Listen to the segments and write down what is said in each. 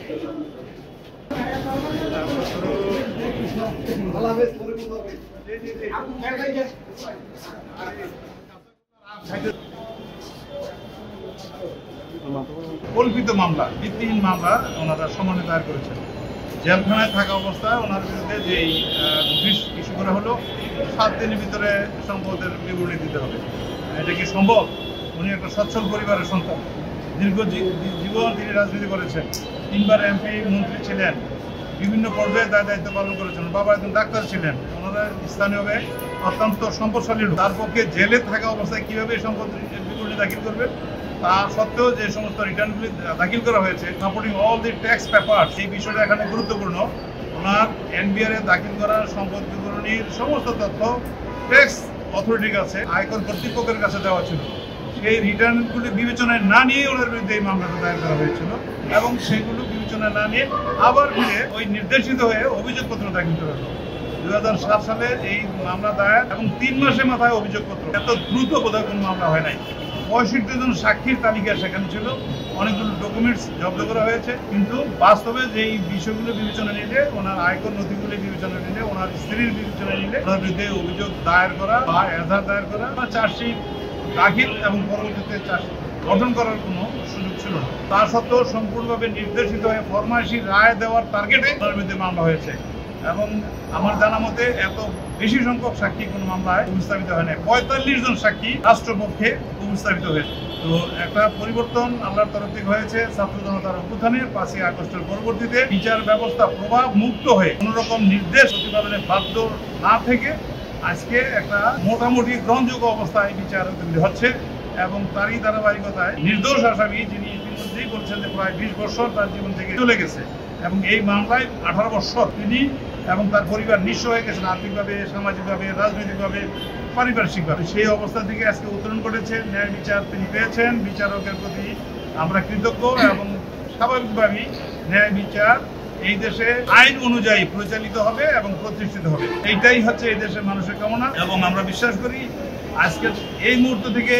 কল্পিত মামলা, ভিত্তিহীন মামলা ওনারা সমানে দায়ের করেছেন। জেলখানায় থাকা অবস্থায় ওনার বিরুদ্ধে যে নোটিশ ইস্যু করা হলো 7 দিনের ভিতরে সম্পদের বিবরণী দিতে হবে। এটা কি সম্ভব? উনি একটা সচ্ছল পরিবারের সন্তান, দীর্ঘ জীবন তিনি রাজনীতি করেছেন, 3বার এমপি মন্ত্রী ছিলেন, বিভিন্ন পর্যায়ে দায়িত্ব পালন করেছেন। বাবা একজন ডাক্তার ছিলেন, ওনারা স্থানীয়ভাবে অত্যন্ত সম্পদশালী লোক। তার পক্ষে জেলে থাকা অবস্থায় কীভাবে সম্পদ বিবরণী দাখিল করবেন? তা সত্ত্বেও যে সমস্ত রিটার্নগুলি দাখিল করা হয়েছে, supporting all the tax papers, এই বিষয়টা এখানে গুরুত্বপূর্ণ। ওনার এনবিআর এ দাখিল করা সম্পদ বিবরণীর সমস্ত তথ্য ট্যাক্স অথরিটির কাছে, আয়কর কর্তৃপক্ষের কাছে দেওয়া ছিল। সেই রিটার্নগুলি বিবেচনায় না নিয়ে ওনার বিরুদ্ধে এই মামলাটা দায়ের করা হয়েছিল এবং সেগুলো বিবেচনায় না নিয়ে আবার ফিরে ওই নির্দেশিত হয়ে অভিযোগপত্র দাখিল করা হলো। 2007 সালে এই মামলা দায়ের এবং 3 মাসের মাথায় অভিযোগপত্র। এত দ্রুত বোধহয় কোনো মামলা হয় নাই। 65 জন সাক্ষীর তালিকা সেখানে ছিল, অনেকগুলো ডকুমেন্টস জব্দ করা হয়েছে। কিন্তু বাস্তবে যেই বিষয়গুলো বিবেচনা নিলে, ওনার আয়কর নথিগুলি বিবেচনা নিলে, ওনার স্ত্রীর বিবেচনা নিলে ওনার বিরুদ্ধে অভিযোগ দায়ের করা বা এজাহার দায়ের করা বা চার্জশিট দাখিল এবং পরবর্তীতে চার্জশিট গঠন করার কোনো সুযোগ ছিল না। তা সত্ত্বেও সম্পূর্ণভাবে নির্দেশিত হয়ে ফরমায়েশি রায় দেওয়ার টার্গেটে ওনার বিরুদ্ধে মামলা হয়েছে এবং আমার জানা মতে এত বেশি সংখ্যক সাক্ষী কোনো মামলায় উপস্থাপিত হয় না। 45 জন সাক্ষী রাষ্ট্রপক্ষে উপস্থাপিত হয়েছে। তো একটা পরিবর্তন আল্লাহর তরফ থেকে হয়েছে ছাত্র জনতার অভ্যুত্থানে 5ই আগস্টের পরবর্তীতে বিচার ব্যবস্থা প্রভাব মুক্ত হয়ে কোনো রকম নির্দেশ প্রতিপালনে বাধ্য না থেকে আজকে একটা মোটামুটি গ্রহণযোগ্য অবস্থায় বিচার হচ্ছে এবং তারই ধারাবাহিকতায় নির্দোষ আসামি, যিনি ইতিমধ্যেই বলছেন যে প্রায় 20 বছর তার জীবন থেকে চলে গেছে এবং এই মামলায় 18 বছর তিনি এবং তার পরিবার নিঃস্ব হয়ে গেছেন আর্থিকভাবে, সামাজিকভাবে, রাজনৈতিকভাবে, পারিপার্শ্বিকভাবে। সেই অবস্থা থেকে আজকে উত্তরণ ঘটেছে, ন্যায় বিচার তিনি পেয়েছেন। বিচারকের প্রতি আমরা কৃতজ্ঞ এবং স্বাভাবিকভাবেই ন্যায় বিচার এই দেশে আইন অনুযায়ী পরিচালিত হবে এবং প্রতিষ্ঠিত হবে। এইটাই হচ্ছে এই দেশের মানুষের কামনা এবং আমরা বিশ্বাস করি আজকে এই মুহূর্ত থেকে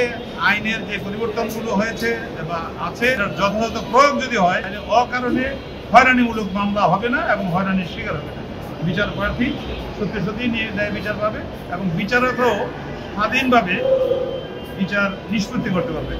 আইনের যে পরিবর্তনগুলো হয়েছে বা আছে, যথাযথ প্রয়োগ যদি হয় তাহলে অকারণে হয়রানিমূলক মামলা হবে না এবং হয়রানির শিকার হবে না। বিচার প্রার্থী সত্যি ন্যায় বিচার পাবে এবং বিচারকরাও স্বাধীনভাবে বিচার নিষ্পত্তি করতে পারবে।